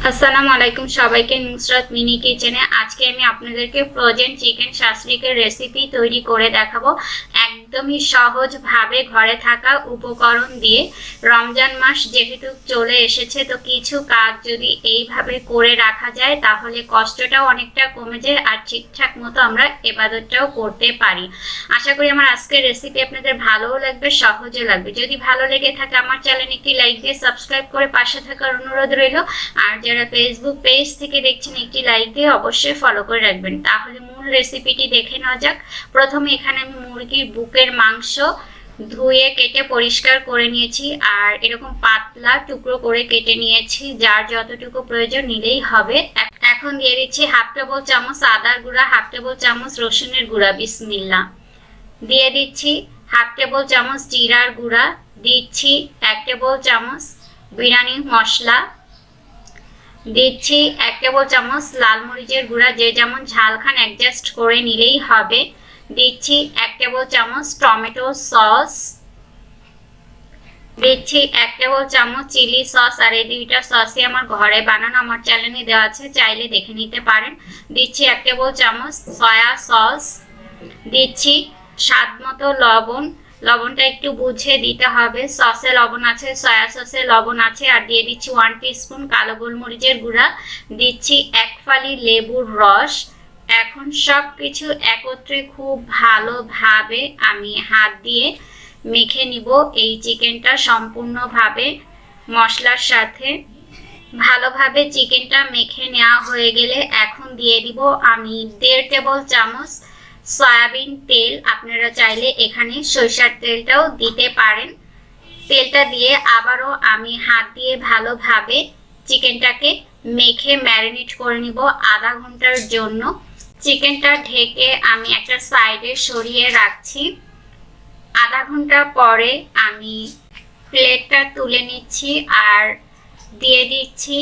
আসসালামু আলাইকুম সবাইকে নুসরাত মিনি কিচেনে আজকে আমি আপনাদেরকে ফ্রোজেন চিকেন শাসলিকের রেসিপি তৈরি করে দেখাবো একদমই সহজভাবে ঘরে থাকা উপকরণ দিয়ে। রমজান মাস যেহেতু চলে এসেছে, তো কিছু কাজ যদি এইভাবে করে রাখা যায় তাহলে কষ্টটাও অনেকটা কমে যায় আর ঠিকঠাক মতো আমরা ইবাদতটাও করতে পারি। আশা করি আমার আজকের রেসিপি আপনাদের ভালোও লাগবে, সহজও লাগবে। যদি ভালো লেগে থাকে আমার চ্যানেলে একটি লাইক দিয়ে সাবস্ক্রাইব করে পাশে থাকার অনুরোধ রইল। আর যারা ফেসবুক পেজ থেকে দেখছেন একটি লাইক দিয়ে অবশ্যই ফলো করে রাখবেন। তাহলে মূল রেসিপিটি দেখে নেওয়া যাক। প্রথমে এখানে আমি মুরগির বুকের মাংস ধুয়ে কেটে পরিষ্কার করে নিয়েছি আর এরকম পাতলা টুকরো করে কেটে নিয়েছি, যার যতটুকু প্রয়োজন নিলেই হবে। এখন দিয়ে দিচ্ছি হাফ টেবিল চামচ আদার গুঁড়া, হাফ টেবিল চামচ রসুনের গুঁড়া, বিসমিল্লাহ। দিয়ে দিচ্ছি হাফ টেবিল চামচ জিরার গুঁড়া, দিচ্ছি 1 টেবিল চামচ বিরিয়ানি মশলা, দিচ্ছি 1 টেবিল চামচ লাল মরিচের গুঁড়া, যে যেমন ঝাল খান অ্যাডজাস্ট করে নিলেই হবে। দিচ্ছি 1 টেবিল চামচ টমেটো সস, দিচ্ছি 1 টেবিল চামচ চিলি সস। আর এই দুইটা সসই আমার ঘরে বানানো, আমার চ্যানেলে দেওয়া আছে, চাইলে দেখে নিতে পারেন। দিচ্ছি 1 টেবিল চামচ সয়া সস, দিচ্ছি স্বাদ মতো লবণ। লবণটা একটু বুঝে দিতে হবে, সসে লবণ আছে, সয়া সসে লবণ আছে। আর দিয়ে দিচ্ছি 1 টিস্পুন কালো গোলমরিচের গুঁড়া, দিচ্ছি 1 ফালি লেবুর রস। এখন সব কিছু একত্রে খুব ভালোভাবে আমি হাত দিয়ে মেখে নিব এই চিকেনটা সম্পূর্ণভাবে মশলার সাথে। ভালোভাবে চিকেনটা মেখে নেওয়া হয়ে গেলে এখন দিয়ে দিব আমি 1.5 টেবিল চামচ সয়াবিন তেল। আপনারা চাইলে এখানে সরিষার তেলটাও দিতে পারেন। তেলটা দিয়ে আবারও আমি হাত দিয়ে ভালোভাবে চিকেনটাকে মেখে ম্যারিনেট করে নিব আধা ঘন্টার জন্য। চিকেনটা ঢেকে আমি একটা সাইডে সরিয়ে রাখছি। আধা ঘন্টা পরে আমি প্লেটটা তুলে নিচ্ছি আর দিয়ে দিচ্ছি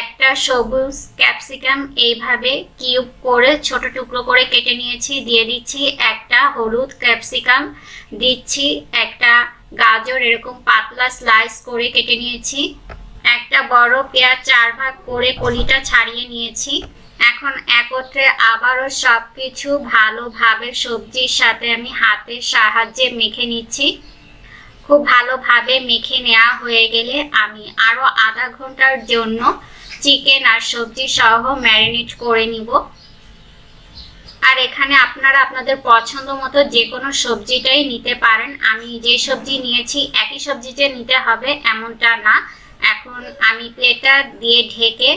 একটা সবুজ ক্যাপসিকাম, এইভাবে কিউব করে ছোট টুকরো করে কেটে নিয়েছি। দিয়ে দিচ্ছি একটা হলুদ ক্যাপসিকাম, দিচ্ছি একটা গাজর এরকম পাতলা স্লাইস করে কেটে নিয়েছি, একটা বড় পেঁয়াজ 4 ভাগ করে কলিটা ছাড়িয়ে নিয়েছি। এখন একত্রে আবারও সব কিছু ভালোভাবে সবজির সাথে আমি হাতের সাহায্যে মেখে নিচ্ছি। খুব ভালোভাবে মেখে নেওয়া হয়ে গেলে আমি আরও আধা ঘন্টার জন্য চিকেন আর সবজি সহ ম্যারিনেট করে নিব। আর এখানে আপনারা আপনাদের পছন্দ মতো যে কোনো সবজিটাই নিতে পারেন। আমি যে সবজি নিয়েছি একই সবজিটা নিতে হবে এমনটা না। এখন আমি প্লেটটা দিয়ে ঢেকে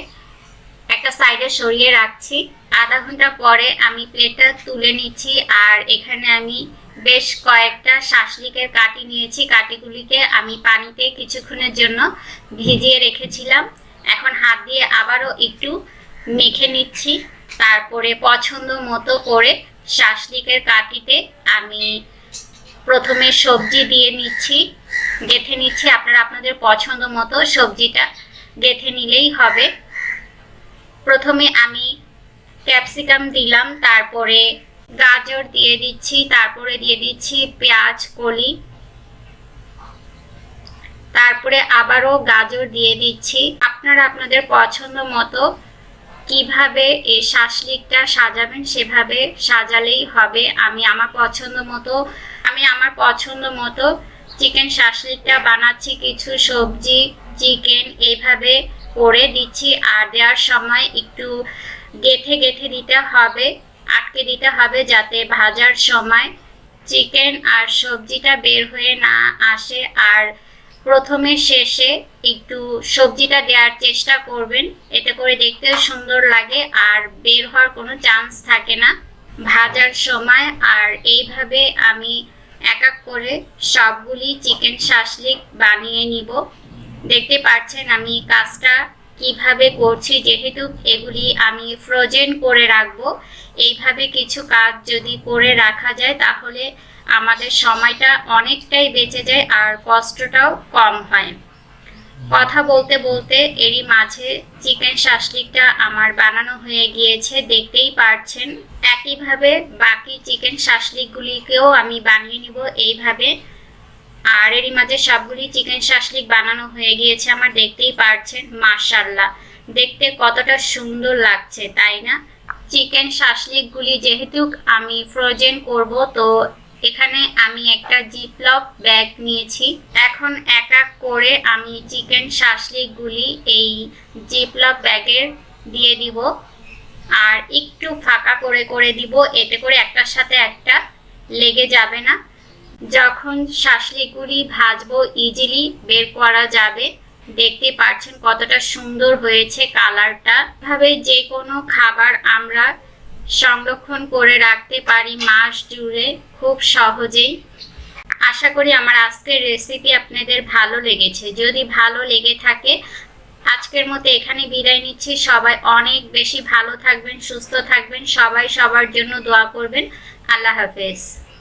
একটা সাইডে সরিয়ে রাখছি। আধা ঘন্টা পরে আমি প্লেটটা তুলে নিচ্ছি আর এখানে আমি বেশ কয়েকটা শাসলিকের কাটি নিয়েছি। কাটিগুলিকে আমি পানিতে কিছুক্ষণের জন্য ভিজিয়ে রেখেছিলাম। এখন হাত দিয়ে আবারও একটু মেখে নিচ্ছি। তারপরে পছন্দ মতো করে শাসলিকের কাটিতে আমি প্রথমে সবজি দিয়ে নিচ্ছি, গেঁথে নিচ্ছি। আপনারা আপনাদের পছন্দ মতো সবজিটা গেঁথে নিলেই হবে। প্রথমে আমি ক্যাপসিকাম দিলাম, তারপরে গাজর দিয়ে দিচ্ছি, তারপরে দিয়ে দিচ্ছি পেঁয়াজ কলি, তারপরে আবারও গাজর দিয়ে দিচ্ছি। আপনারা আপনাদের পছন্দ মতো কিভাবে এই শাসলিকটা সাজাবেন সেভাবে সাজালেই হবে। আমি আমার পছন্দ মতো চিকেন শাসলিকটা বানাচ্ছি। কিছু সবজি চিকেন এইভাবে করে দিচ্ছি আর দেওয়ার সময় একটু গেঁথে গেঁথে দিতে হবে, আটকে দিতে হবে, যাতে ভাজার সময় চিকেন আর সবজিটা বের হয়ে না আসে। আর প্রথমে শেষে একটু সবজিটা দেওয়ার চেষ্টা করবেন, এতে করে দেখতেও সুন্দর লাগে আর বের হওয়ার কোনো চান্স থাকে না ভাজার সময়। আর এইভাবে আমি এক এক করে সবগুলি চিকেন শাসলিক বানিয়ে নিব। দেখতে পাচ্ছেন আমি কাজটা কিভাবে করছি, যেহেতু এগুলি আমি ফ্রোজেন করে রাখবো। এইভাবে কিছু কাজ যদি করে রাখা যায় তাহলে আমাদের সময়টা অনেকটাই বেঁচে যায় আর কষ্টটাও কম হয়। কথা বলতে বলতে এরই মাঝে চিকেন শাসলিকটা আমার বানানো হয়ে গিয়েছে, দেখতেই পাচ্ছেন। একইভাবে বাকি চিকেন শাসলিকগুলিকেও আমি বানিয়ে নিব। এইভাবে আর এরই মাঝে সবগুলি চিকেন শাসলিক বানানো হয়ে গিয়েছে আমার, দেখতেই পারছেন। মাশাআল্লাহ, দেখতে কতটা সুন্দর লাগছে তাই না? চিকেন শাসলিকগুলি যেহেতু আমি ফ্রোজেন করব, তো এখানে আমি একটা জিপলক ব্যাগ নিয়েছি। এখন এক এক করে আমি চিকেন শাসলিকগুলি এই জিপলক ব্যাগের দিয়ে দিব, আর একটু ফাঁকা করে করে দিব, এতে করে একটার সাথে একটা লেগে যাবে না। যখন শাসলিকগুলি ভাজবো ইজিলি বের করা যাবে। দেখতে পাচ্ছেন কতটা সুন্দর হয়েছে কালারটা। এভাবে যে কোনো খাবার আমরা সংরক্ষণ করে রাখতে পারি মাস জুড়ে খুব সহজেই। আশা করি আমার আজকের রেসিপি আপনাদের ভালো লেগেছে। যদি ভালো লেগে থাকে আজকের মতো এখানে বিদায় নিচ্ছি। সবাই অনেক বেশি ভালো থাকবেন, সুস্থ থাকবেন, সবাই সবার জন্য দোয়া করবেন। আল্লাহ হাফেজ।